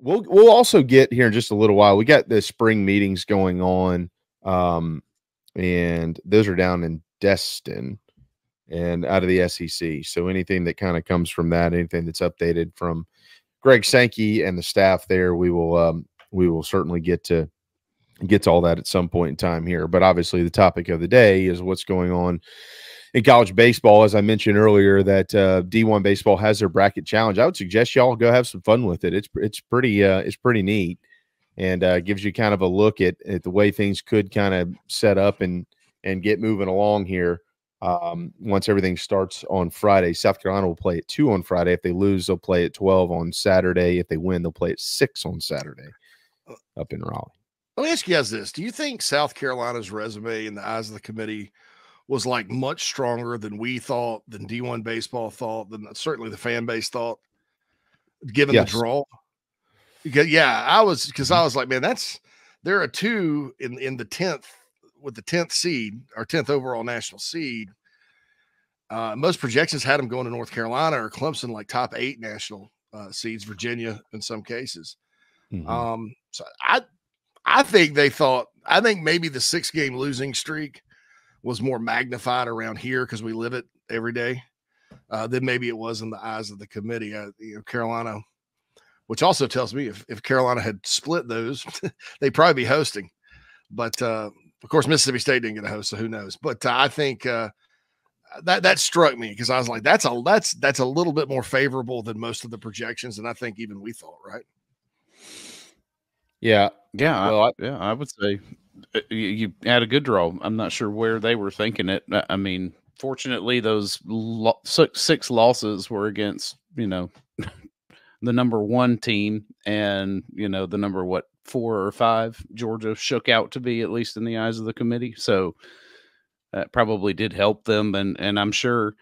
we'll also get here in just a little while. We got the spring meetings going on, and those are down in Destin and out of the SEC. So anything that kind of comes from that, anything that's updated from Greg Sankey and the staff there, we will certainly get to all that at some point in time here. But obviously the topic of the day is what's going on in college baseball. As I mentioned earlier, that D1 baseball has their bracket challenge. I would suggest y'all go have some fun with it. It's pretty neat, and gives you kind of a look at the way things could kind of set up and get moving along here. Once everything starts on Friday, South Carolina will play at 2 on Friday. If they lose, they'll play at 12 on Saturday. If they win, they'll play at 6 on Saturday up in Raleigh. Let me ask you guys this. Do you think South Carolina's resume in the eyes of the committee was like much stronger than we thought, than D1 baseball thought, than certainly the fan base thought, given the draw? Yeah, I was like, man, there are 2 in the 10th with the 10th seed or 10th overall national seed. Most projections had them going to North Carolina or Clemson, like top 8 national seeds, Virginia in some cases. So I think maybe the 6-game losing streak was more magnified around here because we live it every day than maybe it was in the eyes of the committee. Carolina, which also tells me if Carolina had split those, they'd probably be hosting. But of course, Mississippi State didn't get a host, so who knows? But I think that struck me because I was like, that's a little bit more favorable than most of the projections, and I think even we thought, right? Yeah. Well, I would say you had a good draw. I'm not sure where they were thinking it. I mean, fortunately, those 6 losses were against, the number 1 team and, the number 4 or 5 Georgia shook out to be, at least in the eyes of the committee. So that probably did help them. And I'm sure,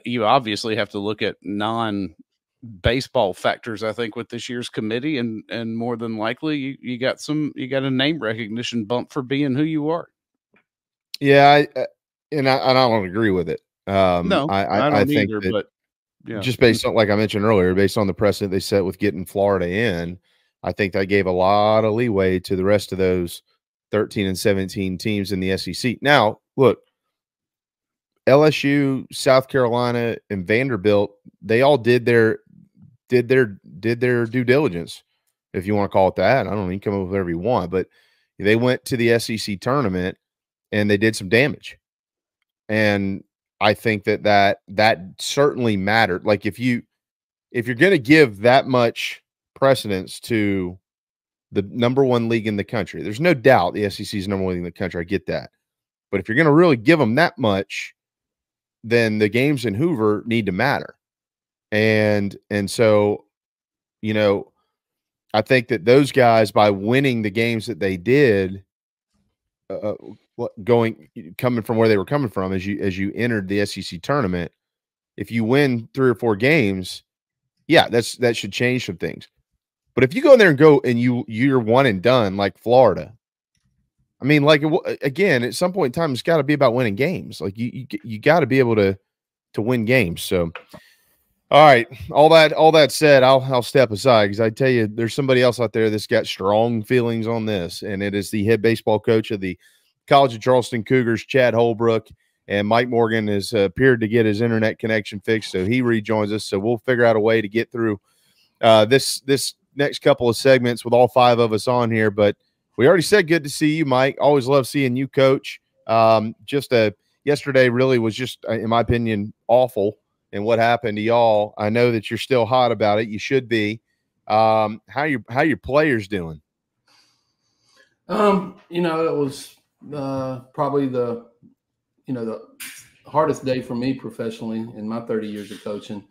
you obviously have to look at non-baseball factors, I think, with this year's committee, and more than likely you got a name recognition bump for being who you are. Yeah. I don't agree with it. No, I don't think either, that, but yeah, just based on, like I mentioned earlier, based on the precedent they set with getting Florida in, I think that gave a lot of leeway to the rest of those 13 and 17 teams in the SEC. Now, look, LSU, South Carolina, and Vanderbilt, they all did their due diligence, if you want to call it that. I don't know, you can come up with whatever you want, but they went to the SEC tournament and they did some damage. And I think that certainly mattered. Like if you're going to give that much precedence to the number 1 league in the country, there's no doubt the SEC is number 1 league in the country. I get that. But if you're going to really give them that much, then the games in Hoover need to matter. And so, I think that those guys, by winning the games that they did, coming from where they were coming from as you entered the SEC tournament, if you win 3 or 4 games, yeah, that should change some things. But if you go in there and you're one and done like Florida, I mean, like, again, at some point in time, it's got to be about winning games. Like you got to be able to win games. So, all right, all that said, I'll step aside because I tell you, there's somebody else out there that's got strong feelings on this, and it is the head baseball coach of the College of Charleston Cougars, Chad Holbrook, and Mike Morgan has appeared to get his internet connection fixed, so he rejoins us. So we'll figure out a way to get through this next couple of segments with all 5 of us on here. But we already said good to see you, Mike. Always love seeing you, Coach. Yesterday really was just, in my opinion, awful. And what happened to y'all? I know that you're still hot about it. You should be. How your players doing? It was probably the hardest day for me professionally in my 30 years of coaching.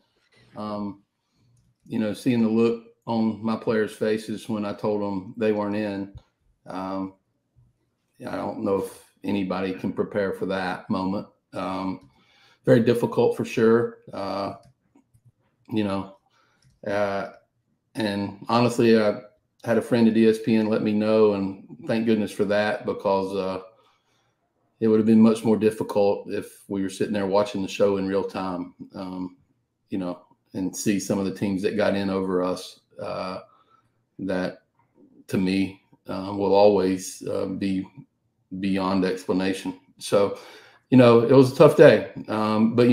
Seeing the look on my players' faces when I told them they weren't in. I don't know if anybody can prepare for that moment. Very difficult for sure. And honestly, I had a friend at ESPN let me know, and thank goodness for that, because it would have been much more difficult if we were sitting there watching the show in real time, and see some of the teams that got in over us. that to me will always be beyond explanation. So, it was a tough day, but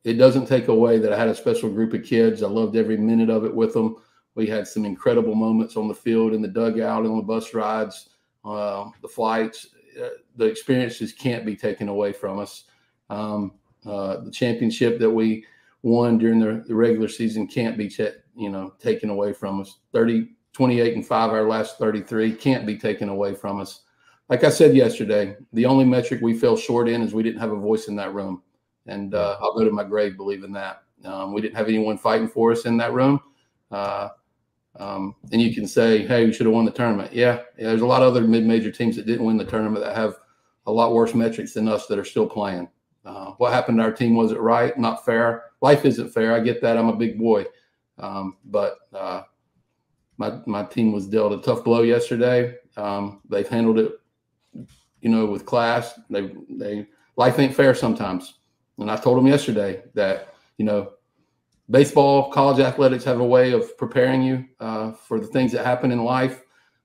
it doesn't take away that I had a special group of kids. I loved every minute of it with them. We had some incredible moments on the field, in the dugout, on the bus rides, the flights. The experiences can't be taken away from us. The championship that we won during the regular season can't be taken away from us. 28-5, our last 33 can't be taken away from us. Like I said yesterday, the only metric we fell short in is we didn't have a voice in that room. And I'll go to my grave believing that. We didn't have anyone fighting for us in that room. And you can say, hey, we should have won the tournament. Yeah, there's a lot of other mid-major teams that didn't win the tournament that have a lot worse metrics than us that are still playing. What happened to our team? Was it right? Not fair. Life isn't fair. I get that. I'm a big boy. But my team was dealt a tough blow yesterday. They've handled it, with class. Life ain't fair sometimes. And I told them yesterday that, baseball, college athletics have a way of preparing you for the things that happen in life.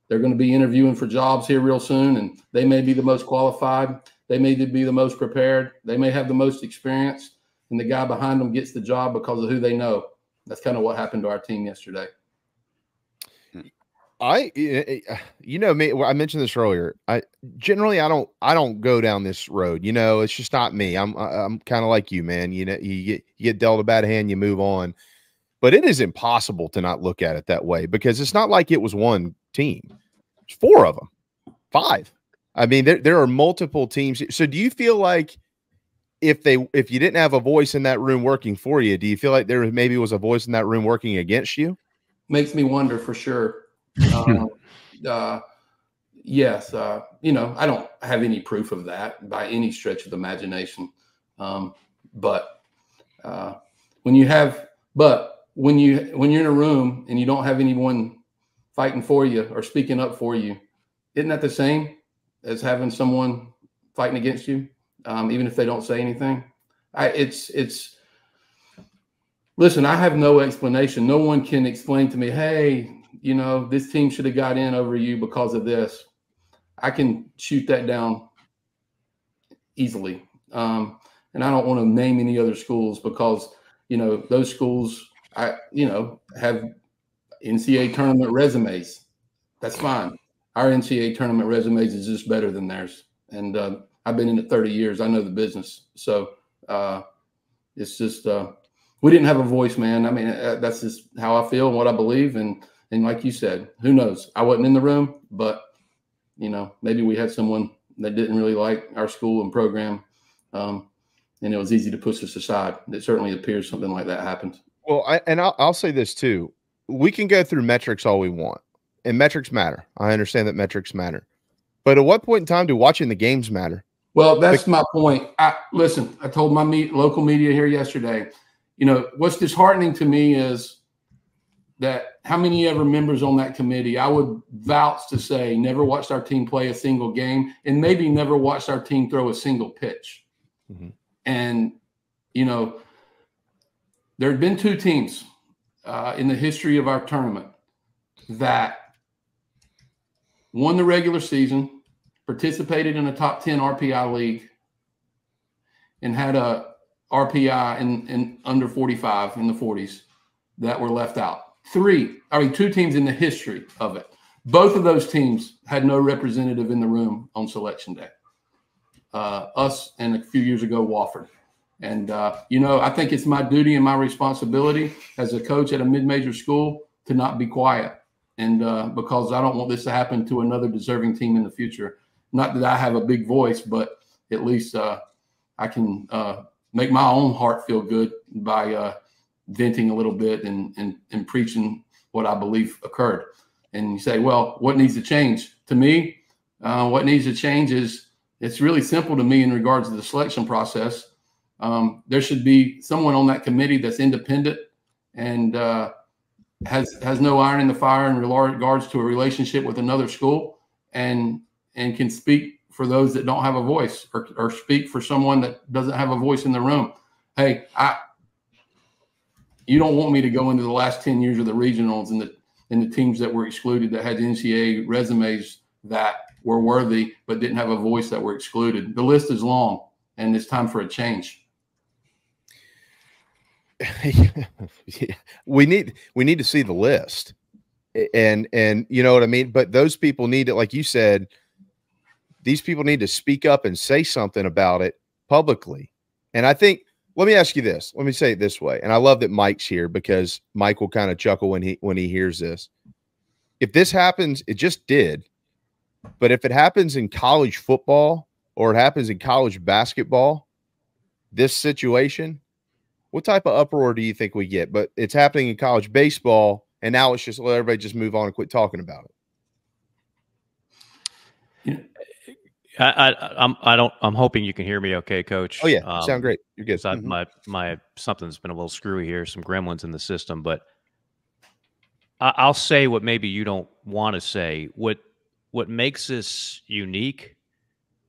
They're going to be interviewing for jobs here real soon, and they may be the most qualified. They may be the most prepared. They may have the most experience, and the guy behind them gets the job because of who they know. That's kind of what happened to our team yesterday. Me, I mentioned this earlier. I don't go down this road. It's just not me. I'm kind of like you, man. You get dealt a bad hand, you move on. But it is impossible to not look at it that way, because it's not like it was one team. It's 4 of them, 5. I mean, there are multiple teams. So do you feel like if you didn't have a voice in that room working for you, do you feel like there maybe was a voice in that room working against you? Makes me wonder for sure. Yes. I don't have any proof of that by any stretch of the imagination. But when you're in a room and you don't have anyone fighting for you or speaking up for you, isn't that the same as having someone fighting against you? Even if they don't say anything. Listen, I have no explanation. No one can explain to me, hey, this team should have got in over you because of this. I can shoot that down easily. And I don't want to name any other schools because, those schools, have NCAA tournament resumes. That's fine. Our NCAA tournament resumes is just better than theirs. And I've been in it 30 years. I know the business. So it's just we didn't have a voice, man. I mean, that's just how I feel and what I believe. And like you said, who knows? I wasn't in the room, but, maybe we had someone that didn't really like our school and program, and it was easy to push us aside. It certainly appears something like that happened. Well, I'll say this too. We can go through metrics all we want, and metrics matter. I understand that metrics matter. But at what point in time do watching the games matter? Well, that's my point. I told my local media here yesterday, what's disheartening to me is that how many ever members on that committee, I would vouch to say, never watched our team play a single game and maybe never watched our team throw a single pitch. Mm-hmm. And, there had been 2 teams in the history of our tournament that won the regular season, participated in a top 10 RPI league, and had a RPI in under 45 in the 40s that were left out. 2 teams in the history of it. Both of those teams had no representative in the room on selection day. Us and a few years ago, Wofford. And, I think it's my duty and my responsibility as a coach at a mid-major school to not be quiet. And because I don't want this to happen to another deserving team in the future. Not that I have a big voice, but at least I can make my own heart feel good by venting a little bit and preaching what I believe occurred. And you say, well, what needs to change? To me, what needs to change is, it's really simple to me in regards to the selection process. There should be someone on that committee that's independent and has no iron in the fire in regards to a relationship with another school and can speak for those that don't have a voice or speak for someone that doesn't have a voice in the room. Hey, you don't want me to go into the last 10 years of the regionals and and the teams that were excluded that had NCAA resumes that were worthy but didn't have a voice that were excluded. The list is long, and it's time for a change. We need to see the list, and you know what I mean. But those people need to, like you said, these people need to speak up and say something about it publicly. And I think, let me ask you this. Let me say it this way. And I love that Mike's here, because Mike will kind of chuckle when he hears this. If this happens, it just did. But if it happens in college football or it happens in college basketball, this situation, what type of uproar do you think we get? But it's happening in college baseball, and now it's just let everybody just move on and quit talking about it. I'm hoping you can hear me okay, Coach. Oh yeah, sound great. You're good. My something's been a little screwy here, some gremlins in the system, but I'll say what maybe you don't want to say. What makes this unique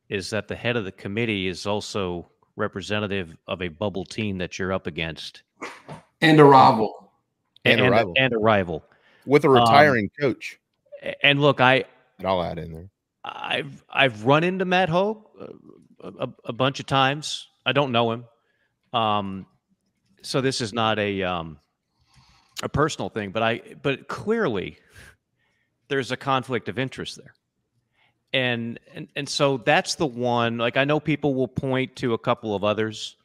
is that the head of the committee is also representative of a bubble team that you're up against. And a rival. And a rival. With a retiring coach. And look, I'll add in there. I've run into Matt Houge a bunch of times. I don't know him. So this is not a personal thing, but clearly there's a conflict of interest there. And so that's the one. Like, I know people will point to a couple of others,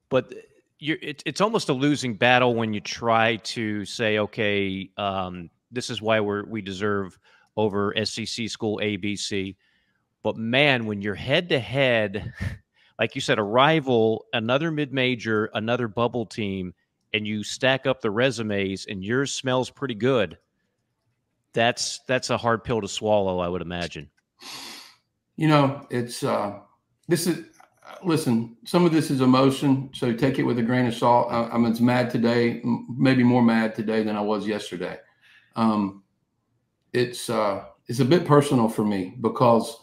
but it's almost a losing battle when you try to say, okay, this is why we deserve over SEC school ABC. But man, when you're head to head, like you said, a rival, another mid-major, another bubble team, and you stack up the resumes and yours smells pretty good, that's a hard pill to swallow, I would imagine. You know, it's listen, some of this is emotion, so take it with a grain of salt. I'm as mad today, maybe more mad today than I was yesterday. It's a bit personal for me, because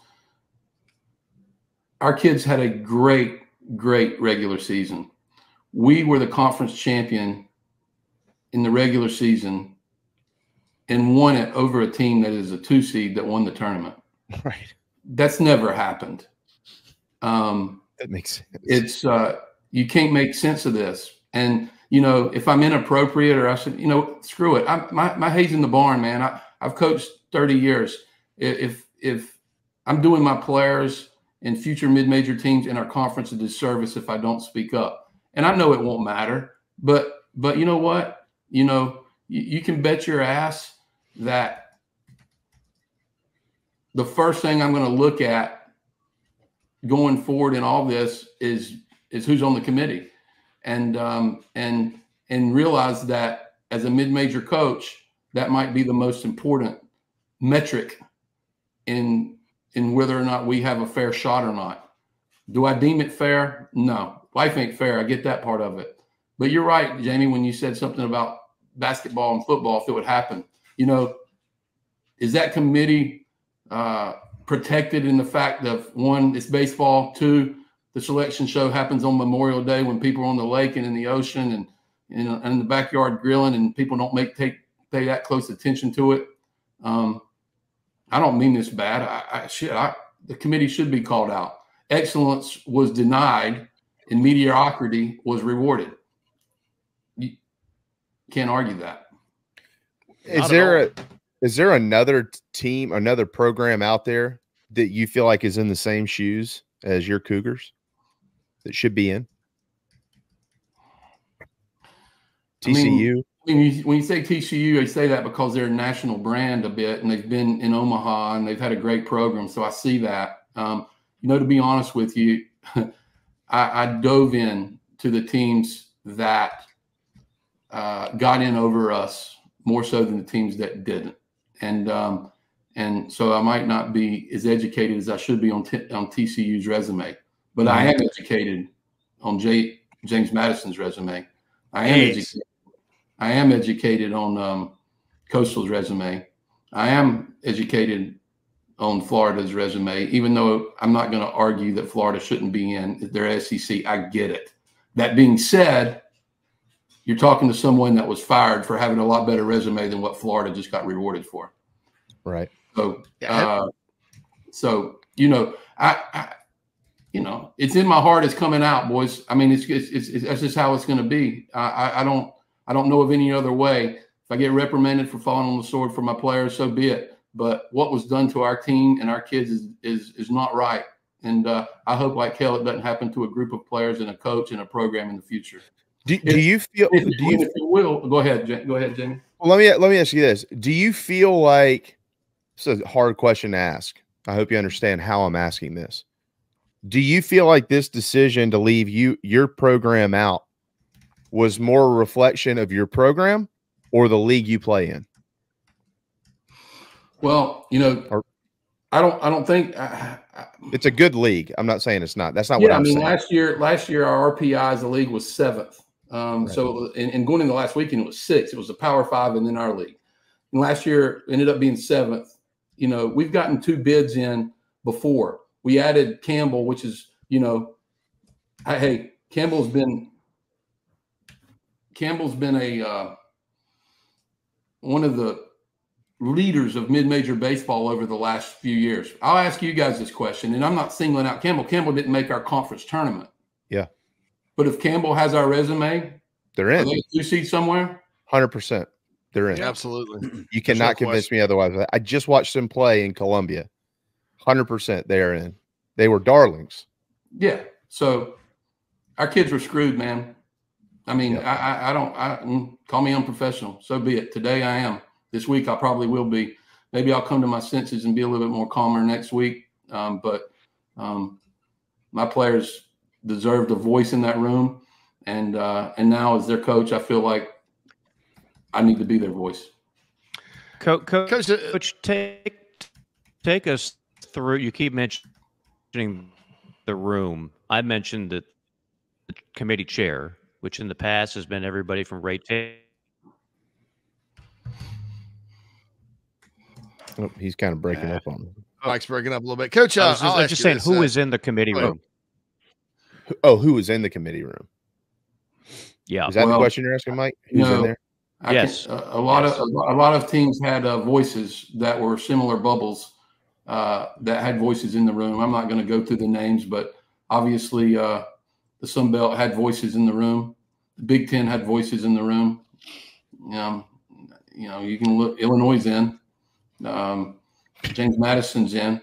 our kids had a great regular season. We were the conference champion in the regular season and won it over a team that is a 2 seed that won the tournament. Right. That's never happened. That makes sense. It's you can't make sense of this. And, you know, if I'm inappropriate, or I said, you know, screw it. My hay's in the barn, man. I've coached 30 years. If I'm doing my players and future mid-major teams in our conference a disservice if I don't speak up. And I know it won't matter, but you know what? You know, you can bet your ass that the first thing I'm going to look at going forward in all this is who's on the committee, and realize that as a mid-major coach, that might be the most important metric in whether or not we have a fair shot or not. Do I deem it fair? No. Life ain't fair. I get that part of it. But you're right, Jamie, when you said something about basketball and football, if it would happen. You know, is that committee protected in the fact that, one, it's baseball, two, the selection show happens on Memorial Day when people are on the lake and in the ocean and in the backyard grilling, and people don't pay that close attention to it. I don't mean this bad. The committee should be called out. Excellence was denied and mediocrity was rewarded. You can't argue that. Is there another team, another program out there that you feel like is in the same shoes as your Cougars that should be in? TCU? When you say TCU, they say that because they're a national brand a bit, and they've been in Omaha and they've had a great program. So I see that. You know, to be honest with you, I dove in to the teams that got in over us more so than the teams that didn't. And so I might not be as educated as I should be on TCU's resume, but I am educated on James Madison's resume. I am educated on Coastal's resume. I am educated on Florida's resume, even though I'm not going to argue that Florida shouldn't be in their SEC. I get it. That being said, you're talking to someone that was fired for having a lot better resume than what Florida just got rewarded for. Right. So, you know, you know, it's in my heart. It's coming out, boys. I mean, it's that's just how it's going to be. I don't know of any other way. If I get reprimanded for falling on the sword for my players, so be it. But what was done to our team and our kids is not right. And I hope, like hell, it doesn't happen to a group of players and a coach and a program in the future. Do you feel? If you will, go ahead, Jamie. Well, let me ask you this: do you feel like this is a hard question to ask? I hope you understand how I'm asking this. Do you feel like this decision to leave your program out was more a reflection of your program or the league you play in? Well, you know, I don't think it's a good league. I'm not saying it's not. That's not what I'm saying. last year our RPI as a league was 7th. Right. So and going into last weekend, it was 6th. It was a Power 5 and then our league. And last year ended up being 7th. You know, we've gotten 2 bids in before. We added Campbell, which is, you know, hey, Campbell's been a one of the leaders of mid-major baseball over the last few years. I'll ask you guys this question, and I'm not singling out Campbell. Campbell didn't make our conference tournament. Yeah. But if Campbell has our resume, they're in. Are they 2 seed somewhere? 100%. They're in. Absolutely. You cannot convince me otherwise. I just watched them play in Columbia. 100% they are in. They were darlings. Yeah. So our kids were screwed, man. I mean, I don't call me unprofessional. So be it. Today I am. This week I probably will be. Maybe I'll come to my senses and be a little bit more calmer next week. But my players deserved a voice in that room. And now as their coach, I feel like I need to be their voice. Coach, take us through. You keep mentioning the room. I mentioned that the committee chair, which in the past has been everybody from Ray Taylor. Oh, he's kind of breaking up on me. Mike's breaking up a little bit. Coach, I'm just saying, who is in the committee room? Oh, who was in the committee room? Yeah. Is that the question you're asking, Mike? Who's in there? Yes. A lot of teams had voices that were similar bubbles that had voices in the room. I'm not going to go through the names, but obviously the Sun Belt had voices in the room. The Big Ten had voices in the room. You know, you can look. Illinois is in. James Madison's in.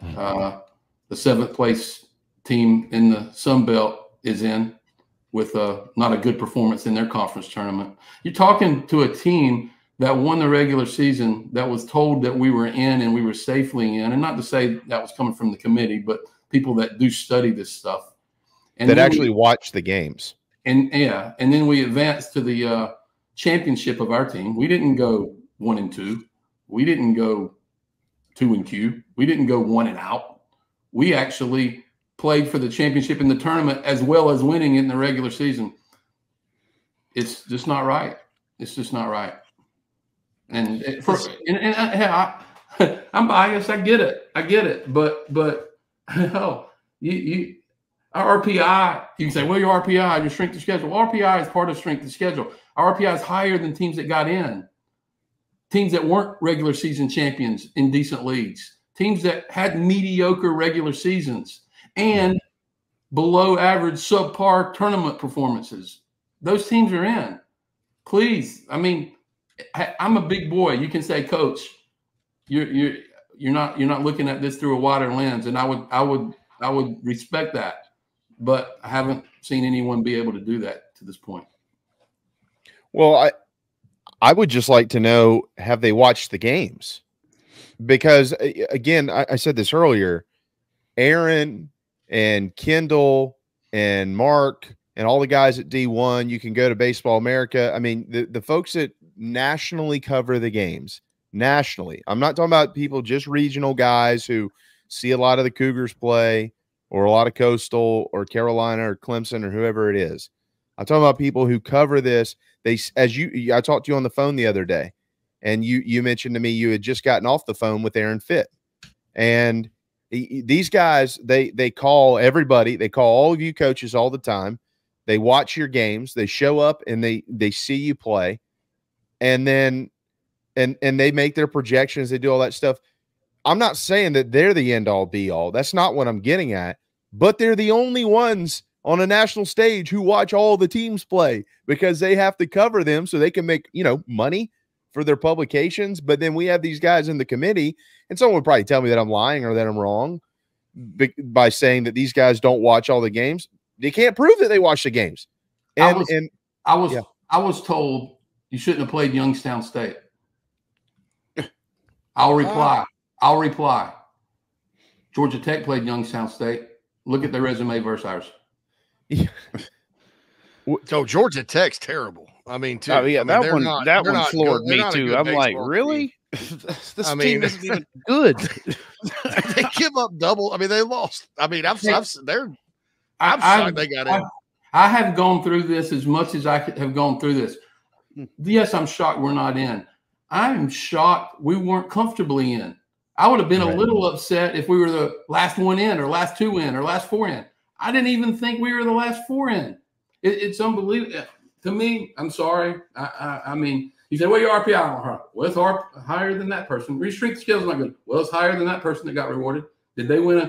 The 7th place team in the Sun Belt is in with not a good performance in their conference tournament. You're talking to a team that won the regular season, that was told that we were in and we were safely in. And not to say that was coming from the committee, but people that do study this stuff. And that actually watch the games. And then we advanced to the championship of our team. We didn't go 1-2. We didn't go 2-Q. We didn't go 1 and out. We actually played for the championship in the tournament as well as winning in the regular season. It's just not right. It's just not right. And I'm biased. I get it. But hell, our RPI. You can say, well, your RPI, your strength of schedule. Well, RPI is part of strength of schedule. Our RPI is higher than teams that got in. Teams that weren't regular season champions in decent leagues. Teams that had mediocre regular seasons and below average subpar tournament performances. Those teams are in. Please. I mean, I'm a big boy. You can say, Coach, you're not looking at this through a wider lens. And I would respect that. But I haven't seen anyone be able to do that to this point. Well, I would just like to know, have they watched the games? Because, again, I said this earlier, Aaron and Kendall and Mark and all the guys at D1, you can go to Baseball America. I mean, the folks that nationally cover the games, nationally. I'm not talking about people, just regional guys who see a lot of the Cougars play or a lot of Coastal or Carolina or Clemson or whoever it is. I'm talking about people who cover this. I talked to you on the phone the other day, and you mentioned to me you had just gotten off the phone with Aaron Fitt. And these guys, they call everybody. They call all of you coaches all the time. They watch your games. They show up and they see you play, and then and they make their projections. They do all that stuff. I'm not saying that they're the end all be all. That's not what I'm getting at. But they're the only ones on a national stage who watch all the teams play because they have to cover them so they can make, money for their publications. But then we have these guys in the committee, and someone would probably tell me that I'm lying or that I'm wrong by saying that these guys don't watch all the games. They can't prove that they watch the games. And I was told you shouldn't have played Youngstown State. I'll reply. Georgia Tech played Youngstown State. Look at their resume versus ours. Yeah. So Georgia Tech's terrible. I mean, too. That one floored me too. I'm like, really? This team isn't even good. They give up double. I mean, they lost. I mean, I'm shocked they got in. I have gone through this as much as I have gone through this. Yes, I'm shocked we're not in. I'm shocked we weren't comfortably in. I would have been a little upset if we were the last one in or last two in or last four in. I didn't even think we were the last four in. It's unbelievable. To me, I'm sorry. I mean, you say, well, your RPI, well, it's higher than that person. Strength skills not good. Well, it's higher than that person that got rewarded. Did they win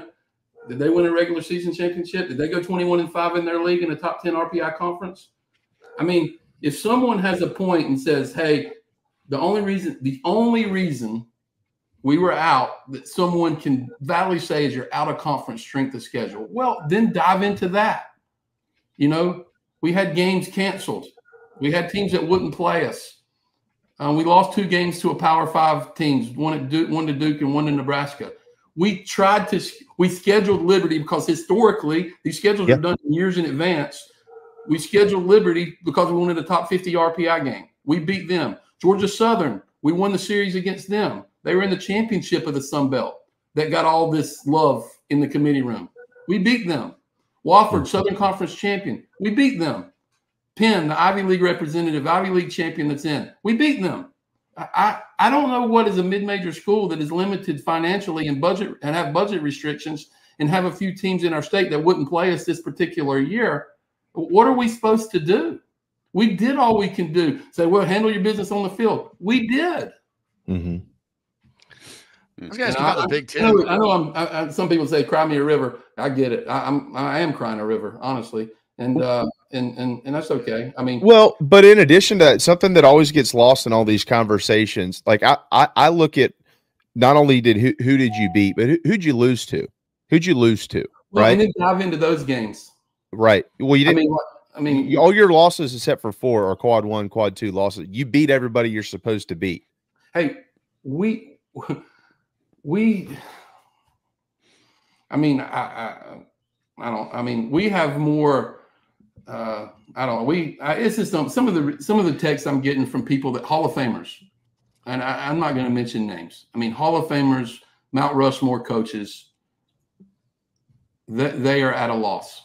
a regular season championship? Did they go 21-5 in their league in a top 10 RPI conference? I mean, if someone has a point and says, hey, the only reason we were out that someone can validly say is you're out of conference strength of schedule, well, then dive into that. We had games canceled. We had teams that wouldn't play us. We lost 2 games to a Power 5 teams, one to Duke and one to Nebraska. We scheduled Liberty because historically these schedules are done years in advance. We scheduled Liberty because we wanted a top 50 RPI game. We beat them. Georgia Southern, we won the series against them. They were in the championship of the Sun Belt that got all this love in the committee room. We beat them. Wofford, Southern Conference champion. We beat them. Penn, the Ivy League representative, Ivy League champion that's in. We beat them. I don't know what is a mid-major school that is limited financially and have budget restrictions and have a few teams in our state that wouldn't play us this particular year. What are we supposed to do? We did all we can do. Say, well, handle your business on the field. We did. Mm-hmm. I was going to ask you about the Big Ten. I know. Some people say, "Cry me a river." I get it. I am crying a river, honestly, and that's okay. I mean, well, but in addition to that, something that always gets lost in all these conversations, like I look at not only who did you beat, but who'd you lose to? Who'd you lose to? Well, right? And then dive into those games. Right. Well, you didn't. I mean, all your losses except for 4 are quad 1, quad 2 losses. You beat everybody you're supposed to beat. Hey, we have more. It's just some of the texts I'm getting from people that Hall of Famers, and I'm not going to mention names. I mean, Hall of Famers, Mount Rushmore coaches, they are at a loss.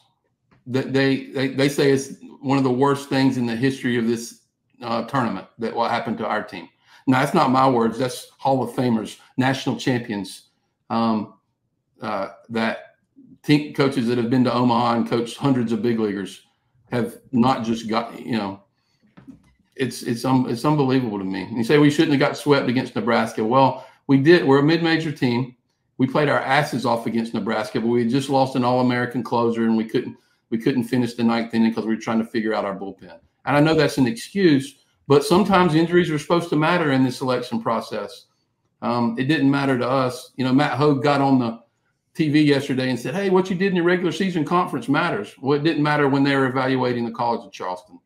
That they say it's one of the worst things in the history of this tournament that what happened to our team. Now, that's not my words. That's Hall of Famers, national champions, that team coaches that have been to Omaha and coached hundreds of big leaguers have not just got, it's unbelievable to me. And you say we shouldn't have got swept against Nebraska. Well, we did. We're a mid-major team. We played our asses off against Nebraska, but we had just lost an All-American closer, and we couldn't finish the 9th inning because we were trying to figure out our bullpen. And I know that's an excuse, but sometimes injuries are supposed to matter in this selection process. It didn't matter to us. Matt Houge got on the TV yesterday and said, hey, what you did in your regular season conference matters. Well, it didn't matter when they were evaluating the College of Charleston.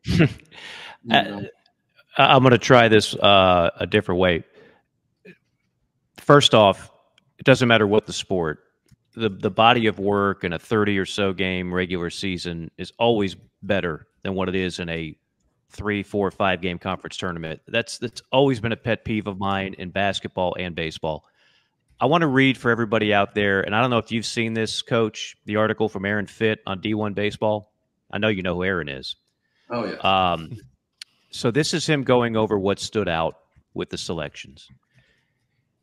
I'm going to try this a different way. First off, it doesn't matter what the sport. The body of work in a 30 or so game regular season is always better than what it is in a 3, 4, 5 game conference tournament. That's always been a pet peeve of mine in basketball and baseball. I want to read for everybody out there, and I don't know if you've seen this, Coach, the article from Aaron Fitt on D1 Baseball. I know you know who Aaron is. Oh, yeah. So this is him going over what stood out with the selections.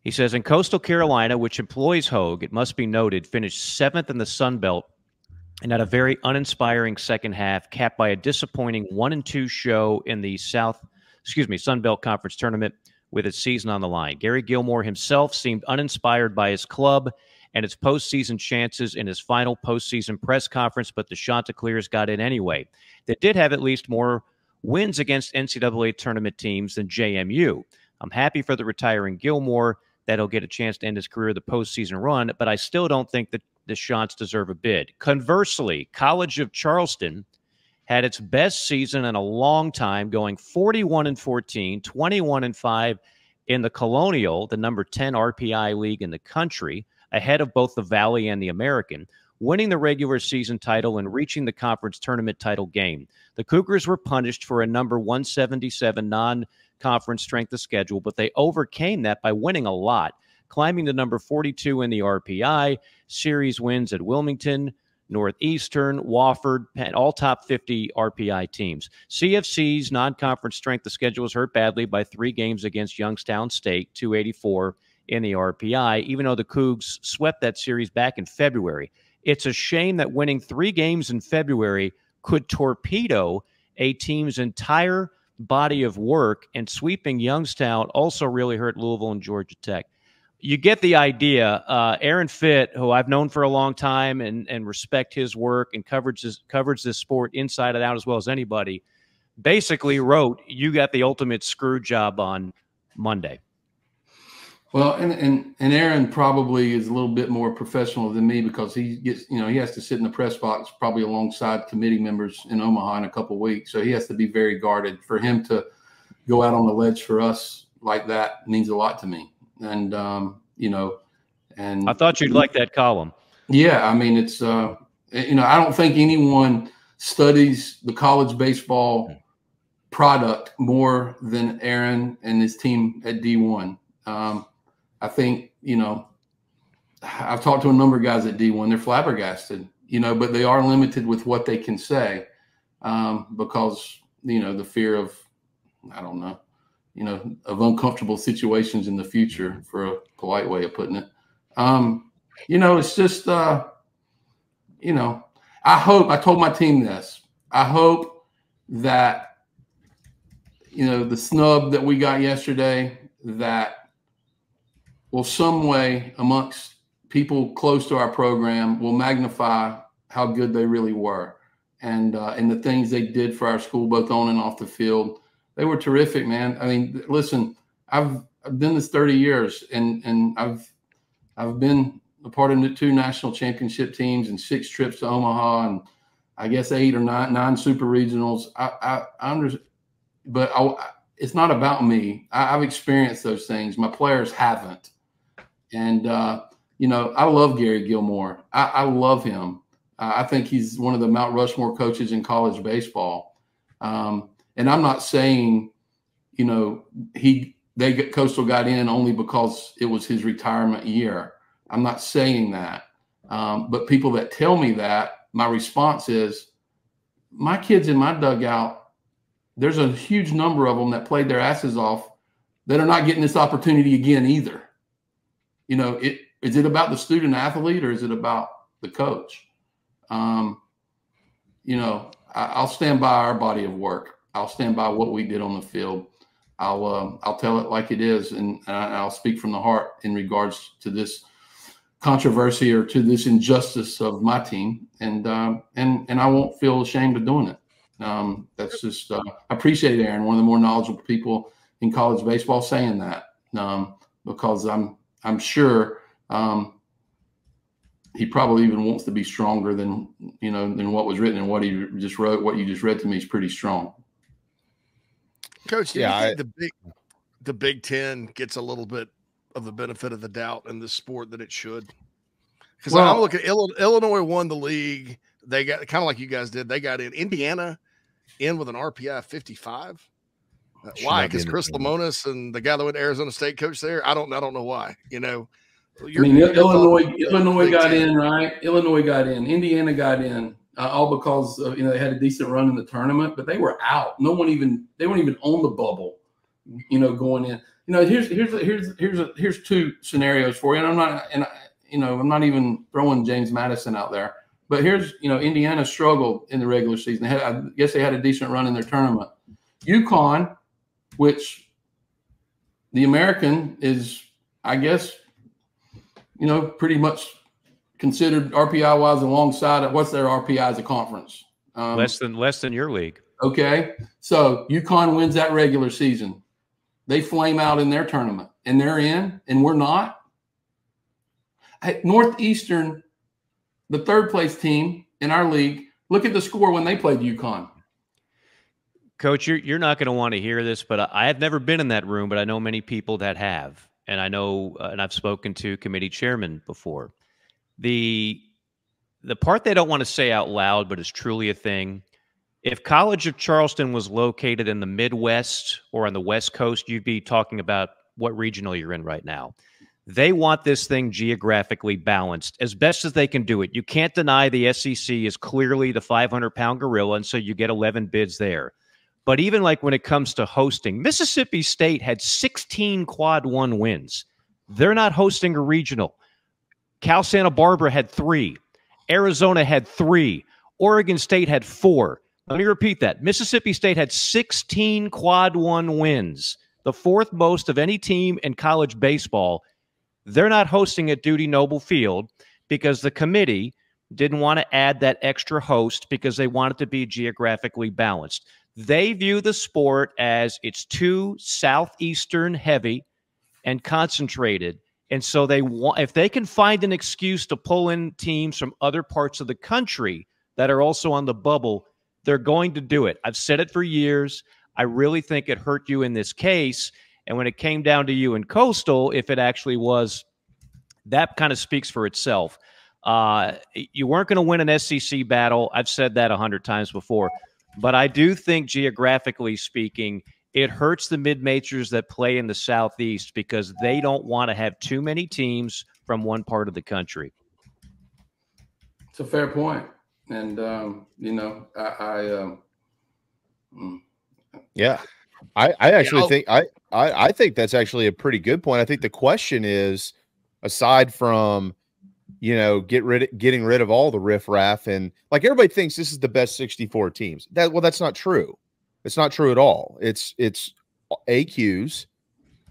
He says, in Coastal Carolina, which employs Houge, it must be noted, finished 7th in the Sun Belt and had a very uninspiring second half, capped by a disappointing 1-2 show in the Sun Belt Conference Tournament with its season on the line. Gary Gilmore himself seemed uninspired by his club and its postseason chances in his final postseason press conference, but the Chanticleers got in anyway. They did have at least more wins against NCAA tournament teams than JMU. I'm happy for the retiring Gilmore that he'll get a chance to end his career the postseason run, but I still don't think that the Chants deserve a bid. Conversely, College of Charleston had its best season in a long time, going 41-14, 21-5 in the Colonial, the number 10 RPI league in the country, ahead of both the Valley and the American, winning the regular season title and reaching the conference tournament title game. The Cougars were punished for a number 177 non-conference strength of schedule, but they overcame that by winning a lot, climbing to number 42 in the RPI, series wins at Wilmington, Northeastern, Wofford, all top 50 RPI teams. CFC's non-conference strength of schedule was hurt badly by 3 games against Youngstown State, 284 in the RPI, even though the Cougs swept that series back in February. It's a shame that winning 3 games in February could torpedo a team's entire body of work, and sweeping Youngstown also really hurt Louisville and Georgia Tech. You get the idea. Aaron Fitt, who I've known for a long time and respect his work and covers this sport inside and out as well as anybody, basically wrote, "You got the ultimate screw job on Monday." Well, and Aaron probably is a little bit more professional than me because he gets, he has to sit in the press box probably alongside committee members in Omaha in a couple of weeks. So he has to be very guarded. For him to go out on the ledge for us like that means a lot to me. And, and I thought you'd like that column. Yeah. I mean, it's, I don't think anyone studies the college baseball product more than Aaron and his team at D1. I think, I've talked to a number of guys at D1. They're flabbergasted, but they are limited with what they can say because, the fear of, I don't know, of uncomfortable situations in the future, for a polite way of putting it. It's just, I told my team this. I hope that, the snub that we got yesterday, that will some way amongst people close to our program will magnify how good they really were. And the things they did for our school, both on and off the field. They were terrific, man. I mean, listen, I've done this 30 years and I've been a part of the 2 national championship teams and 6 trips to Omaha and I guess 8 or 9 super regionals. I understand, but it's not about me. I've experienced those things. My players haven't. And, I love Gary Gilmore. I love him. I think he's one of the Mount Rushmore coaches in college baseball. And I'm not saying, Coastal got in only because it was his retirement year. I'm not saying that. But people that tell me that, my response is, my kids in my dugout, there's a huge number of them that played their asses off that are not getting this opportunity again either. Is it about the student athlete or is it about the coach? I'll stand by our body of work. I'll stand by what we did on the field. I'll tell it like it is, and I'll speak from the heart in regards to this controversy or to this injustice of my team, and I won't feel ashamed of doing it. That's just I appreciate Aaron, one of the more knowledgeable people in college baseball, saying that because I'm sure he probably even wants to be stronger than what was written, and what he just wrote. What you just read to me is pretty strong. Coach, do you think the Big Ten gets a little bit of the benefit of the doubt in this sport that it should? Because I'm looking at Illinois won the league. They got kind of like you guys did. They got in. Indiana in with an RPI 55. Why? Because Chris Lemonis and the guy that went to Arizona State coach there. I don't know why. Illinois got in, right? Illinois got in. Indiana got in. All because they had a decent run in the tournament, but they were out. They weren't even on the bubble, going in. Here's 2 scenarios for you. And I'm not even throwing James Madison out there, But here's, Indiana struggled in the regular season. I guess they had a decent run in their tournament. UConn, which the American is, I guess, pretty much considered RPI-wise alongside of what's their RPI as a conference? Less than your league. Okay. So UConn wins that regular season. They flame out in their tournament, and they're in, and we're not. Hey, Northeastern, the third place team in our league, look at the score when they played UConn. Coach, you're not going to want to hear this, but I have never been in that room, but I know many people that have. And I know, and I've spoken to committee chairmen before. The part they don't want to say out loud, but is truly a thing, if College of Charleston was located in the Midwest or on the West Coast, you'd be talking about what regional you're in right now. They want this thing geographically balanced as best as they can do it. You can't deny the SEC is clearly the 500-pound gorilla, and so you get 11 bids there. But even like when it comes to hosting, Mississippi State had 16 quad one wins. They're not hosting a regional. Cal Santa Barbara had 3. Arizona had 3. Oregon State had 4. Let me repeat that. Mississippi State had 16 quad one wins, the 4th most of any team in college baseball. They're not hosting at Dudy Noble Field because the committee didn't want to add that extra host because they want it to be geographically balanced. They view the sport as it's too southeastern heavy and concentrated. And so they want, if they can find an excuse to pull in teams from other parts of the country that are also on the bubble, they're going to do it. I've said it for years. I really think it hurt you in this case. And when it came down to you in Coastal, if it actually was, that kind of speaks for itself. You weren't going to win an SEC battle. I've said that 100 times before. But I do think geographically speaking, it hurts the mid-majors that play in the Southeast because they don't want to have too many teams from one part of the country. It's a fair point. And, yeah, I actually think I think that's actually a pretty good point. I think the question is, aside from, getting rid of all the riffraff, and like everybody thinks this is the best 64 teams. That's not true. It's not true at all. It's AQs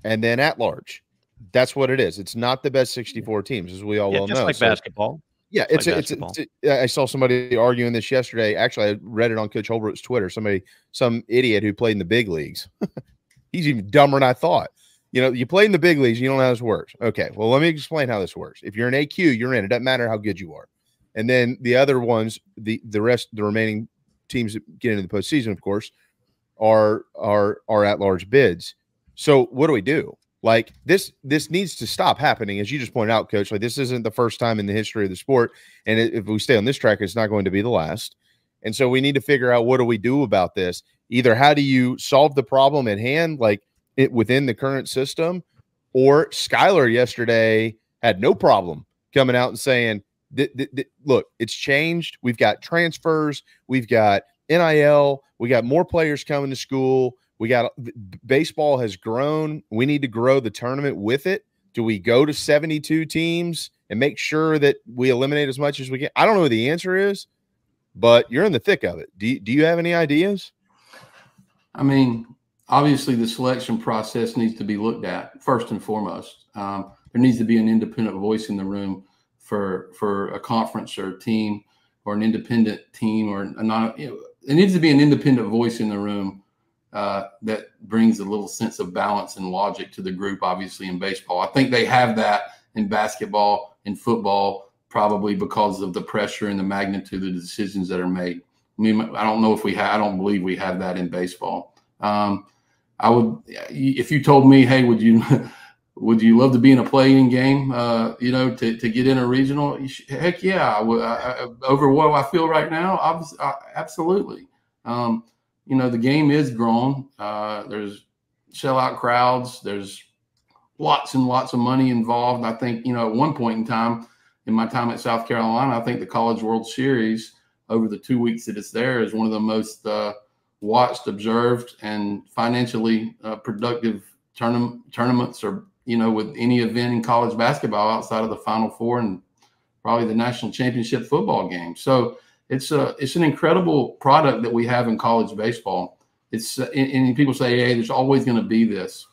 and then at large. That's what it is. It's not the best 64 teams, as we all well know. Like basketball. Yeah, I saw somebody arguing this yesterday. Actually, I read it on Coach Holbrook's Twitter. Some idiot who played in the big leagues. He's even dumber than I thought. You play in the big leagues, you don't know how this works. Okay, well, let me explain how this works. If you're an AQ, you're in. It doesn't matter how good you are. And then the other ones, the remaining teams that get into the postseason, of course, are at-large bids. So what do? Like this needs to stop happening, as you just pointed out, Coach. Like this isn't the first time in the history of the sport, and if we stay on this track, it's not going to be the last. And so we need to figure out what do we do about this. Either how do you solve the problem at hand, like it within the current system, or Skylar yesterday had no problem coming out and saying, "Look, it's changed. We've got transfers, we've got NIL, we got more players coming to school." Baseball has grown. We need to grow the tournament with it. Do we go to 72 teams and make sure that we eliminate as much as we can? I don't know what the answer is, but you're in the thick of it. Do you have any ideas? I mean, obviously the selection process needs to be looked at first and foremost. There needs to be an independent voice in the room for a conference or a team or an independent team or it needs to be an independent voice in the room. That brings a little sense of balance and logic to the group, obviously, in baseball. I think they have that in basketball and football, probably because of the pressure and the magnitude of the decisions that are made. I mean, I don't believe we have that in baseball. I would, if you told me, hey, would you love to be in a play-in game, to get in a regional? Heck yeah. Over what I feel right now, absolutely. The game is grown. There's sellout crowds. There's lots and lots of money involved. I think, at one point in time, in my time at South Carolina, I think the College World Series over the 2 weeks that it's there is one of the most watched, observed, and financially productive tournaments or, with any event in college basketball outside of the Final Four and probably the national championship football game. So it's an incredible product that we have in college baseball. And people say, hey, there's always going to be this.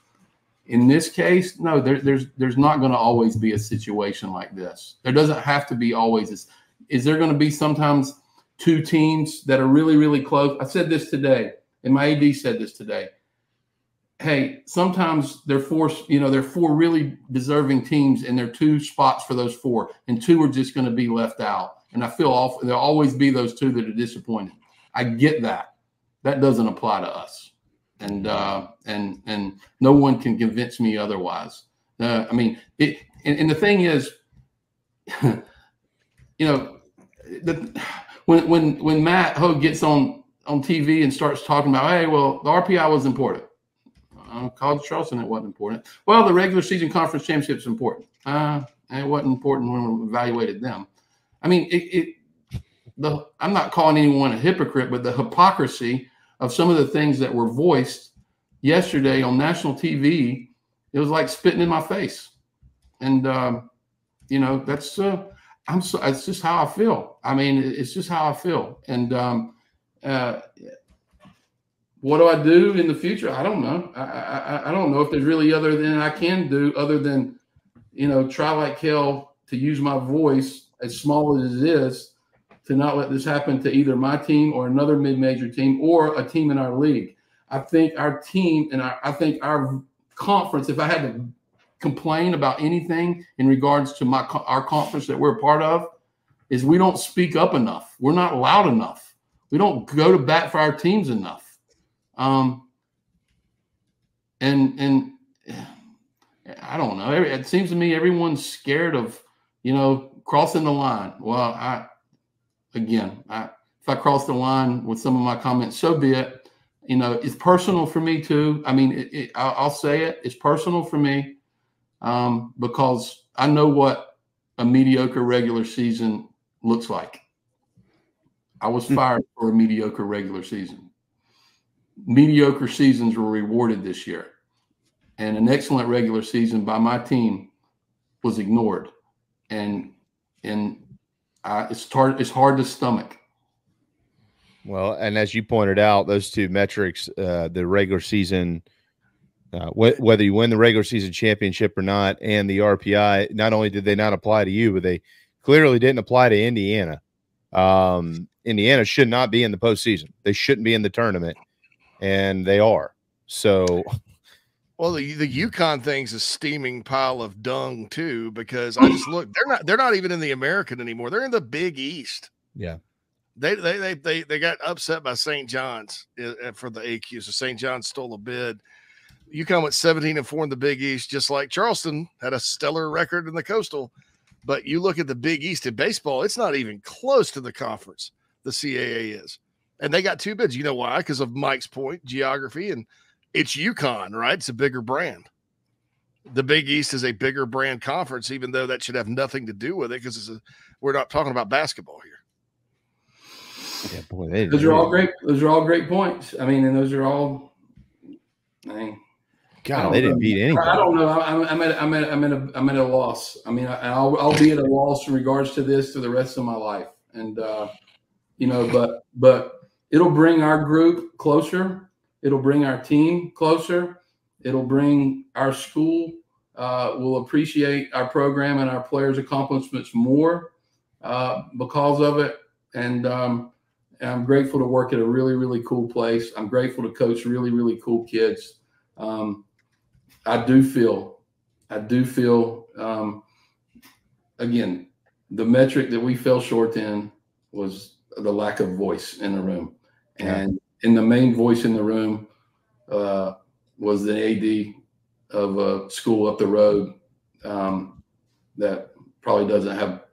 In this case, no, there's not going to always be a situation like this. There doesn't have to be always. Is there going to be sometimes two teams that are really, really close? I said this today, and my AD said this today. Hey, sometimes they're four really deserving teams, and there are two spots for those four, and two are just going to be left out. And I feel awful. There'll always be those two that are disappointed. I get that. That doesn't apply to us, and no one can convince me otherwise. I mean, and the thing is, when Matt Houge gets on TV and starts talking about, hey, well, the RPI was important. College Charleston, it wasn't important. Well, the regular season conference championship is important. It wasn't important when we evaluated them. I mean, I'm not calling anyone a hypocrite, but the hypocrisy of some of the things that were voiced yesterday on national TV, it was like spitting in my face. And, that's it's just how I feel. I mean, it's just how I feel. And what do I do in the future? I don't know. I don't know if there's really other than I can do other than, try like hell to use my voice, as small as it is, to not let this happen to either my team or another mid-major team or a team in our league. I think our team and I think our conference, if I had to complain about anything in regards to our conference that we're a part of, is we don't speak up enough. We're not loud enough. We don't go to bat for our teams enough. And I don't know. It seems to me everyone's scared of, crossing the line. Well, if I cross the line with some of my comments, so be it. It's personal for me too. I mean, I'll say it. It's personal for me because I know what a mediocre regular season looks like. I was fired for a mediocre regular season. Mediocre seasons were rewarded this year, and an excellent regular season by my team was ignored, and it's hard to stomach. Well, and as you pointed out, those two metrics, the regular season, whether you win the regular season championship or not, and the RPI, not only did they not apply to you, but they clearly didn't apply to Indiana. Indiana should not be in the postseason. They shouldn't be in the tournament, and they are. So, well, the UConn thing's a steaming pile of dung too, because I just look, they're not even in the American anymore. They're in the Big East. Yeah. They got upset by St. John's for the AQ. So St. John's stole a bid. UConn went 17-4 in the Big East, just like Charleston had a stellar record in the Coastal. But you look at the Big East in baseball, it's not even close to the conference the CAA is. And they got two bids. You know why? Because of Mike's point, geography, and it's UConn, right? It's a bigger brand. The Big East is a bigger brand conference, even though that should have nothing to do with it, because we're not talking about basketball here. Yeah, boy, those are all great. Those are all great points. I mean, and those are all. God, they didn't beat anybody. I don't know. I'm at a loss. I mean, I'll be at a loss in regards to this for the rest of my life. And but it'll bring our group closer. It'll bring our team closer. It'll bring our school. Will appreciate our program and our players' accomplishments more because of it. And I'm grateful to work at a really, really cool place. I'm grateful to coach really, really cool kids. I do feel, again, the metric that we fell short in was the lack of voice in the room. And the main voice in the room was the AD of a school up the road that probably doesn't have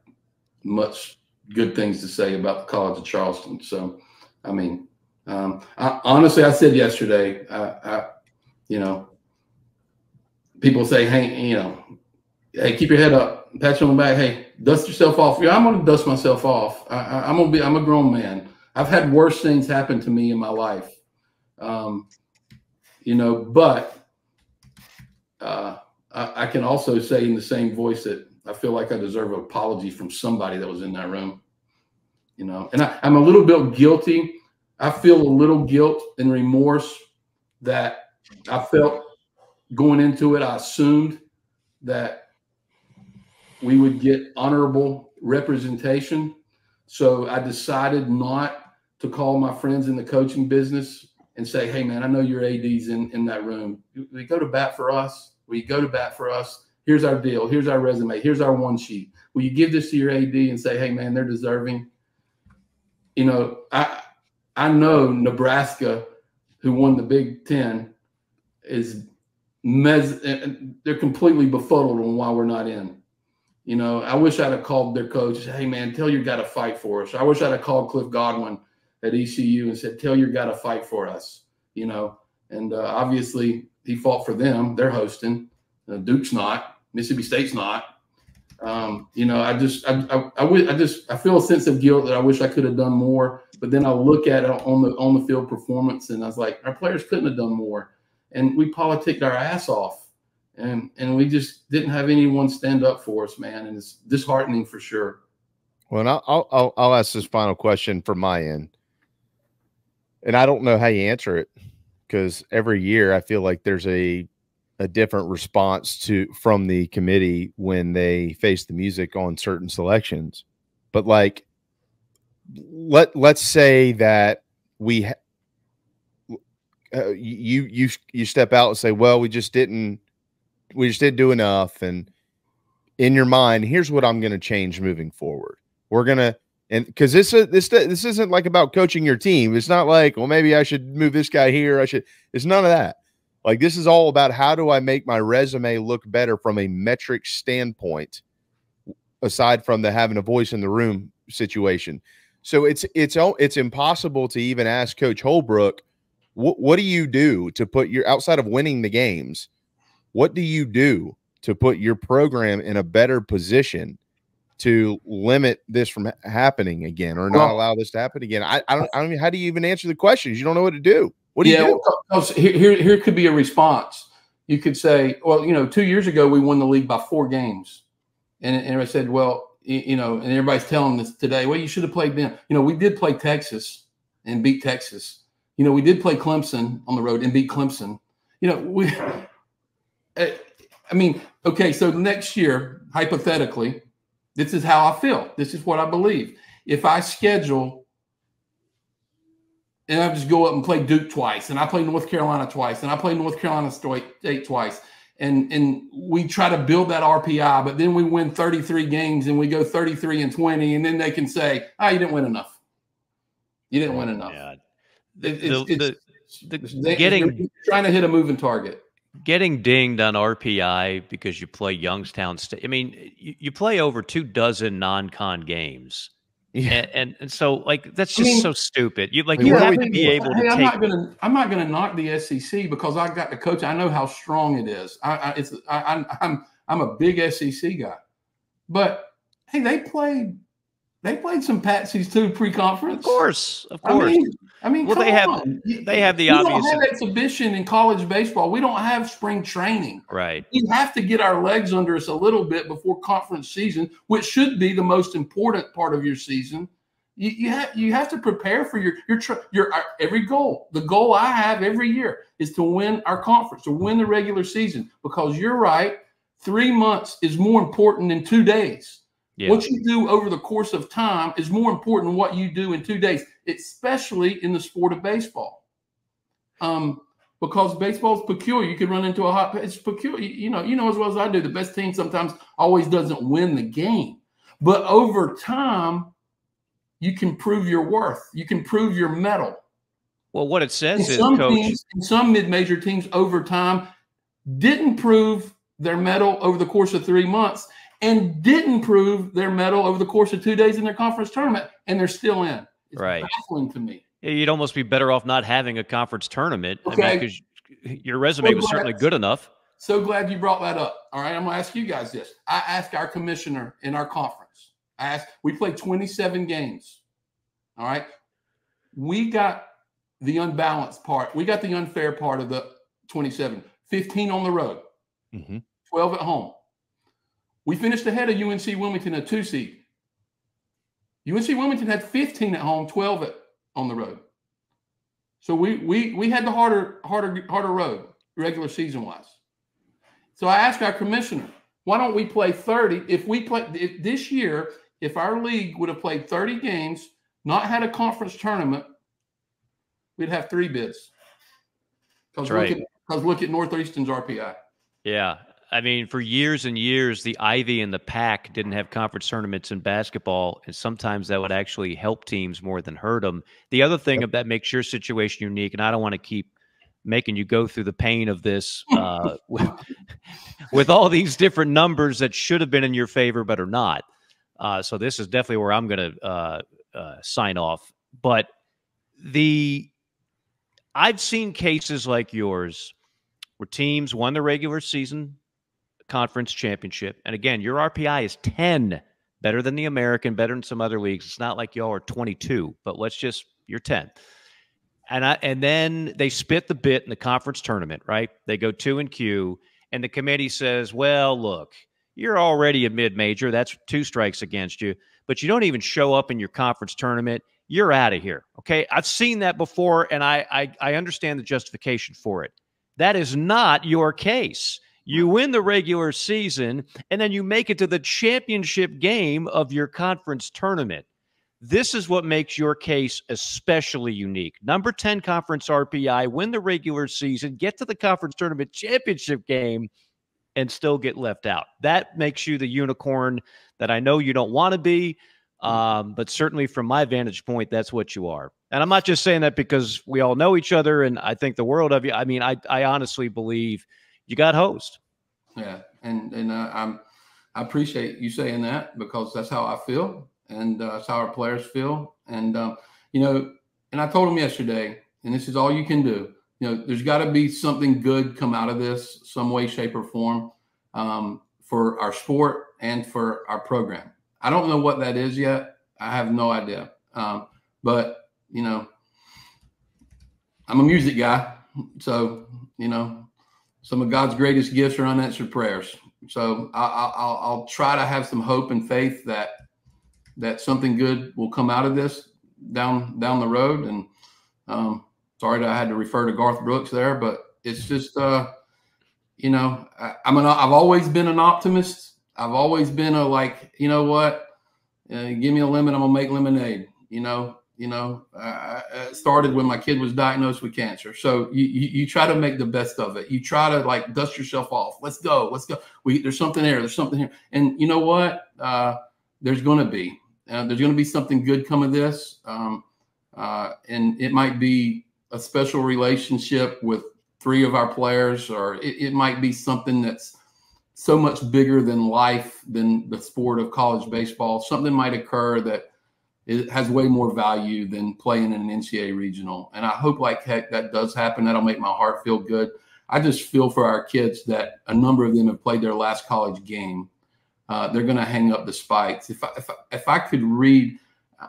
much good things to say about the College of Charleston. So, I mean, honestly, I said yesterday, people say, hey, keep your head up, pat you on the back. Hey, dust yourself off. Yeah, I'm going to dust myself off. I'm a grown man. I've had worse things happen to me in my life. But I can also say in the same voice that I feel like I deserve an apology from somebody that was in that room, you know. And I'm a little bit guilty. I feel a little guilt and remorse that I felt going into it. I assumed that we would get honorable representation. So I decided not to call my friends in the coaching business and say, hey, man, I know your AD's in that room. Will you go to bat for us? Will you go to bat for us? Here's our deal. Here's our resume. Here's our one sheet. Will you give this to your AD and say, hey, man, they're deserving? You know, I know Nebraska, who won the Big Ten, they're completely befuddled on why we're not in. You know, I wish I'd have called their coach, hey, man, tell your guy to fight for us. I wish I'd have called Cliff Godwin at ECU and said, tell your guy to fight for us, you know. And obviously he fought for them. They're hosting. Duke's not. Mississippi State's not. You know, I feel a sense of guilt that I wish I could have done more. But then I look at it on the field performance, and I was like, our players couldn't have done more. And we politicked our ass off. And we just didn't have anyone stand up for us, man. And it's disheartening for sure. Well, and I'll ask this final question from my end. And I don't know how you answer it, because every year I feel like there's a different response from the committee when they face the music on certain selections. But like, let's say that you step out and say, well, we just didn't do enough. And in your mind, here's what I'm going to change moving forward. We're going to, and because this isn't like about coaching your team. It's not like, well, maybe I should move this guy here. It's none of that. Like, this is all about how do I make my resume look better from a metric standpoint, aside from the having a voice in the room situation. So it's impossible to even ask Coach Holbrook, what do you do to put your, outside of winning the games, what do you do to put your program in a better position to limit this from happening again, or not allow this to happen again? I don't mean, how do you even answer the questions? You don't know what to do. What do you do? Well, here could be a response. You could say, well, you know, 2 years ago we won the league by 4 games, and I said, well, you know, and everybody's telling us today, well, you should have played them. You know, we did play Texas and beat Texas. You know, we did play Clemson on the road and beat Clemson. You know, I mean, okay, so next year, hypothetically, this is how I feel. This is what I believe. If I schedule and I just go up and play Duke twice, and I play North Carolina twice, and I play North Carolina State twice, and we try to build that RPI, but then we win 33 games and we go 33-20, and then they can say, oh, you didn't win enough. You didn't win enough. Yeah. Trying to hit a moving target. Getting dinged on RPI because you play Youngstown State. I mean, you play over 24 non-con games. Yeah. And so, like, that's just so stupid. You have to be able to take. I'm not gonna knock the SEC because I got the coach. I know how strong it is. I'm a big SEC guy, but hey, they played some patsies too pre-conference. Of course. I mean, well, they have the obvious. We don't have exhibition in college baseball. We don't have spring training. Right. We have to get our legs under us a little bit before conference season, which should be the most important part of your season. You have to prepare for your every goal. The goal I have every year is to win our conference, to win the regular season, because you're right. 3 months is more important than 2 days. Yeah. What you do over the course of time is more important than what you do in 2 days, especially in the sport of baseball. Because baseball is peculiar. You could run into it's peculiar. You know as well as I do, the best team sometimes always doesn't win the game. But over time, you can prove your worth. You can prove your mettle. Well, what it says is, Coach, some mid-major teams over time didn't prove their mettle over the course of 3 months, and didn't prove their mettle over the course of 2 days in their conference tournament, and they're still in. It's baffling to me. You'd almost be better off not having a conference tournament, because your resume was certainly good enough. So glad you brought that up. All right, I'm going to ask you guys this. I asked our commissioner in our conference. We played 27 games. All right. We got the unbalanced part. We got the unfair part of the 27. 15 on the road, 12 at home. We finished ahead of UNC Wilmington, a 2 seed. UNC Wilmington had 15 at home, 12 on the road. So we had the harder road regular season wise. So I asked our commissioner, why don't we play 30? If this year, if our league would have played 30 games, not had a conference tournament, we'd have 3 bids. Because look at Northeastern's RPI. Yeah. I mean, for years and years, the Ivy and the Pac didn't have conference tournaments in basketball, and sometimes that would actually help teams more than hurt them. The other thing that makes your situation unique, and I don't want to keep making you go through the pain of this with all these different numbers that should have been in your favor but are not. So this is definitely where I'm going to sign off. But I've seen cases like yours where teams won the regular season conference championship. And again, your RPI is 10, better than the American, better than some other leagues. It's not like y'all are 22, but you're 10. And then they spit the bit in the conference tournament, right? They go 2-Q, and the committee says, well, look, you're already a mid-major. That's 2 strikes against you, but you don't even show up in your conference tournament. You're out of here, okay? I've seen that before, and I understand the justification for it. That is not your case. You win the regular season, and then you make it to the championship game of your conference tournament. This is what makes your case especially unique. Number 10 conference RPI, win the regular season, get to the conference tournament championship game, and still get left out. That makes you the unicorn that I know you don't want to be, but certainly from my vantage point, that's what you are. And I'm not just saying that because we all know each other and I think the world of you. I mean, I honestly believe you got hosed. Yeah, and I appreciate you saying that because that's how I feel, and that's how our players feel. And and I told them yesterday, and this is all you can do. There's got to be something good come out of this, some way, shape, or form, for our sport and for our program. I don't know what that is yet. I have no idea. But I'm a music guy, so some of God's greatest gifts are unanswered prayers. So I'll try to have some hope and faith that something good will come out of this down the road. And sorry that I had to refer to Garth Brooks there, but it's just I've always been an optimist. I've always been give me a lemon, I'm gonna make lemonade. It started when my kid was diagnosed with cancer. So you try to make the best of it. You try to dust yourself off. Let's go. There's something there. There's something here. And you know what? There's going to be something good come of this. And it might be a special relationship with 3 of our players, or it might be something that's so much bigger than life, than the sport of college baseball. Something might occur that it has way more value than playing in an NCAA regional. And I hope like heck that does happen. That'll make my heart feel good. I just feel for our kids that a number of them have played their last college game. They're going to hang up the spikes. If I could read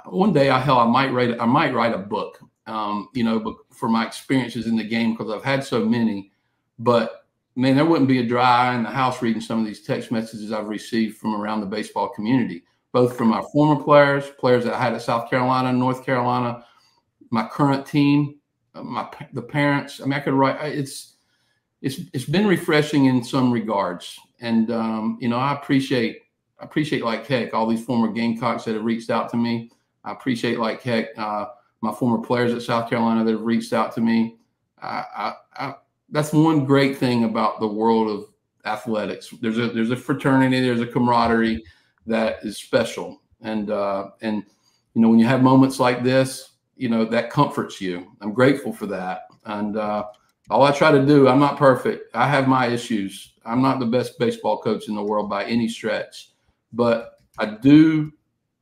one day, I might write a book, for my experiences in the game, because I've had so many. But man, there wouldn't be a dry eye in the house reading some of these text messages I've received from around the baseball community, both from our former players that I had at South Carolina, North Carolina, my current team, the parents. I mean, I could write. It's been refreshing in some regards, and I appreciate like heck all these former Gamecocks that have reached out to me. I appreciate like heck my former players at South Carolina that have reached out to me. That's one great thing about the world of athletics. There's a fraternity, there's a camaraderie that is special. And when you have moments like this, that comforts you. I'm grateful for that. And all I try to do, I'm not perfect. I have my issues. I'm not the best baseball coach in the world by any stretch, but I do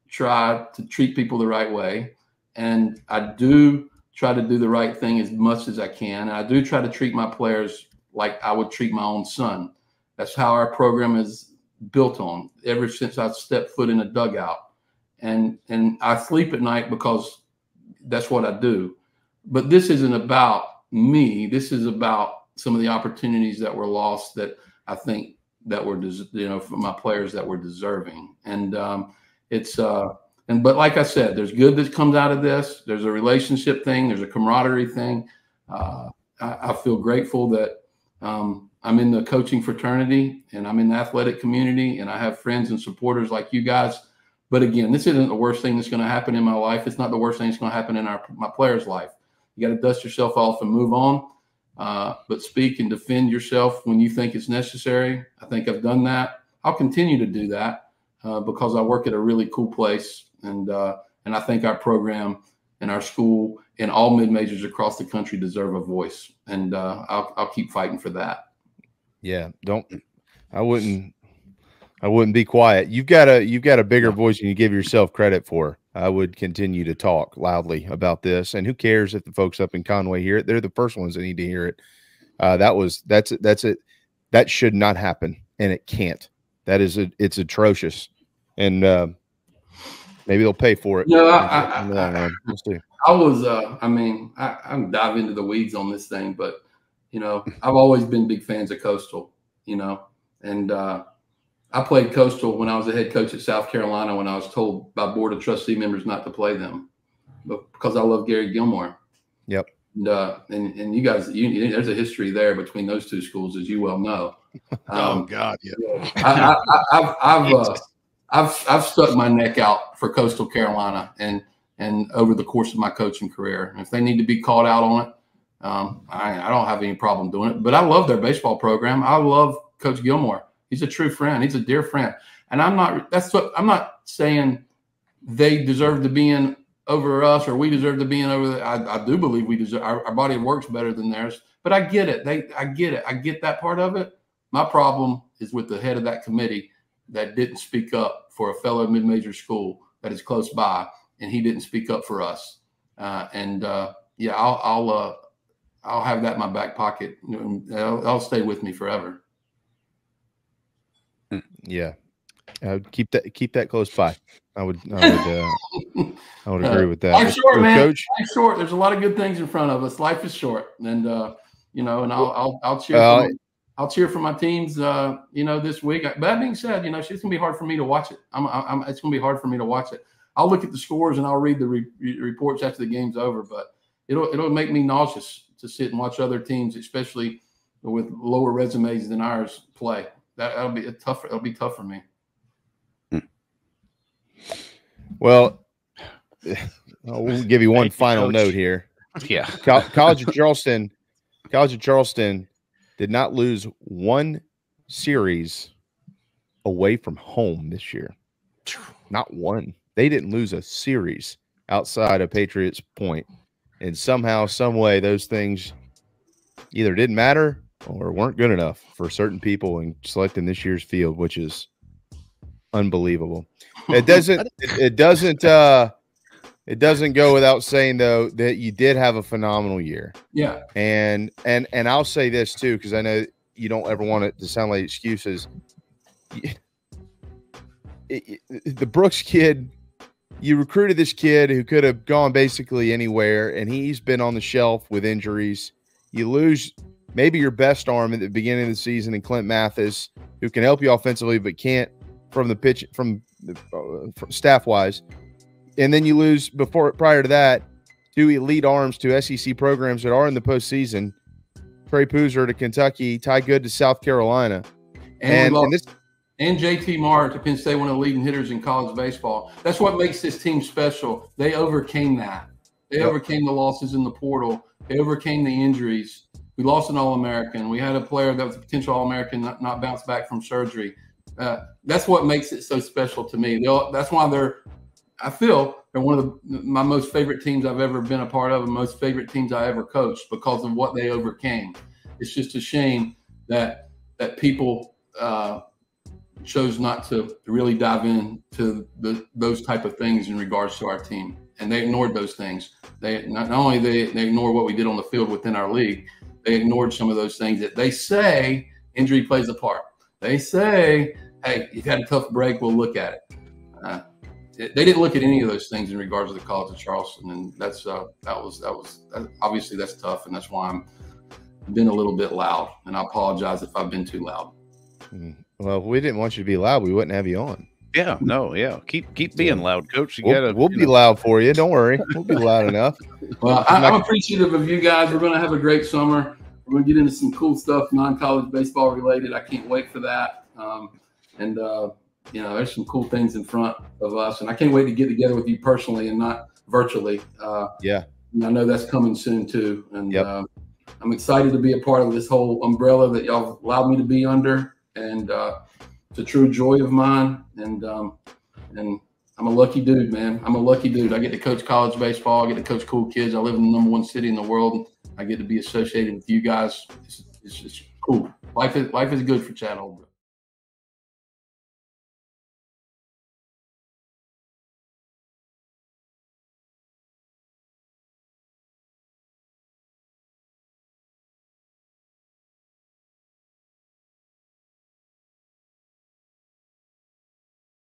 try to treat people the right way. And I do try to do the right thing as much as I can. And I do try to treat my players like I would treat my own son. That's how our program is built on ever since I stepped foot in a dugout. And I sleep at night because that's what I do. But this isn't about me. This is about some of the opportunities that were lost that I think that were, for my players that were deserving. And but like I said, there's good that comes out of this. There's a relationship thing. There's a camaraderie thing. I feel grateful that I'm in the coaching fraternity and I'm in the athletic community and I have friends and supporters like you guys. But again, this isn't the worst thing that's going to happen in my life. It's not the worst thing that's going to happen in my players' life. You got to dust yourself off and move on. But speak and defend yourself when you think it's necessary. I think I've done that. I'll continue to do that because I work at a really cool place. And I think our program and our school and all mid-majors across the country deserve a voice. And I'll keep fighting for that. Yeah, I wouldn't be quiet. You've got a bigger voice than you give yourself credit for. I would continue to talk loudly about this. And who cares if the folks up in Conway hear it? They're the first ones that need to hear it. That's it. That should not happen. And it can't. It's atrocious. And maybe they'll pay for it. No, we'll see. I'm diving into the weeds on this thing, but I've always been big fans of Coastal, and I played Coastal when I was the head coach at South Carolina when I was told by board of trustee members not to play them, but because I love Gary Gilmore. Yep. And you guys, there's a history there between those two schools, as you well know. Oh God, yeah. I've stuck my neck out for Coastal Carolina and over the course of my coaching career. And if they need to be called out on it, I don't have any problem doing it. But I love their baseball program. I love Coach Gilmore. He's a true friend. He's a dear friend. And I'm not saying they deserve to be in over us or we deserve to be in over. I do believe we deserve our body of work's better than theirs. But I get it. I get it. I get that part of it. My problem is with the head of that committee that didn't speak up for a fellow mid-major school that is close by, and he didn't speak up for us. Yeah, I'll have that in my back pocket. I'll stay with me forever. Yeah, keep that close by. I would agree with that. Life's short, man. Coach? Life's short. There's a lot of good things in front of us. Life is short, and and I'll cheer. I'll cheer for my teams, this week. But that being said, it's going to be hard for me to watch it. It's going to be hard for me to watch it. I'll look at the scores and I'll read the reports after the game's over. But it'll make me nauseous to sit and watch other teams, especially with lower resumes than ours, play. That'll be tough. It'll be tough for me. Well, we'll give you one final note here. Yeah, College of Charleston did not lose one series away from home this year. Not one. They didn't lose a series outside of Patriots Point. And somehow, some way, those things either didn't matter or weren't good enough for certain people in selecting this year's field, which is unbelievable. It doesn't go without saying, though, that you did have a phenomenal year. Yeah. And I'll say this, too, because I know you don't ever want it to sound like excuses. The Brooks kid, you recruited this kid who could have gone basically anywhere, and he's been on the shelf with injuries. You lose maybe your best arm at the beginning of the season in Clint Mathis, who can help you offensively but can't from the pitch from staff-wise. And then you lose prior to that, two elite arms to SEC programs that are in the postseason. Trey Poozer to Kentucky, Ty Good to South Carolina. And JT Marr to Penn State, one of the leading hitters in college baseball. That's what makes this team special. They overcame that. They overcame the losses in the portal. They overcame the injuries. We lost an All-American. We had a player that was a potential All-American not bounced back from surgery. That's what makes it so special to me. That's why I feel they're one of my most favorite teams I've ever been a part of and most favorite teams I ever coached because of what they overcame. It's just a shame that people chose not to really dive into those type of things in regards to our team. And they ignored those things. They not only they ignored what we did on the field within our league, they ignored some of those things that they say injury plays a part. They say, hey, you've had a tough break, we'll look at it. They didn't look at any of those things in regards to the College of Charleston, and that was obviously that's tough, and that's why I'm been a little bit loud, and I apologize if I've been too loud. Well, if we didn't want you to be loud, we wouldn't have you on. Yeah, no, yeah. Keep being loud, Coach. We'll be loud for you. Don't worry. We'll be loud enough. Well, I'm appreciative of you guys. We're going to have a great summer. We're going to get into some cool stuff, non-college baseball related. I can't wait for that. There's some cool things in front of us, and I can't wait to get together with you personally and not virtually. And I know that's coming soon too. And I'm excited to be a part of this whole umbrella that y'all allowed me to be under. And it's a true joy of mine. And I'm a lucky dude, man. I'm a lucky dude. I get to coach college baseball. I get to coach cool kids. I live in the #1 city in the world. I get to be associated with you guys. It's just cool. Life is good for Chad Holbrook.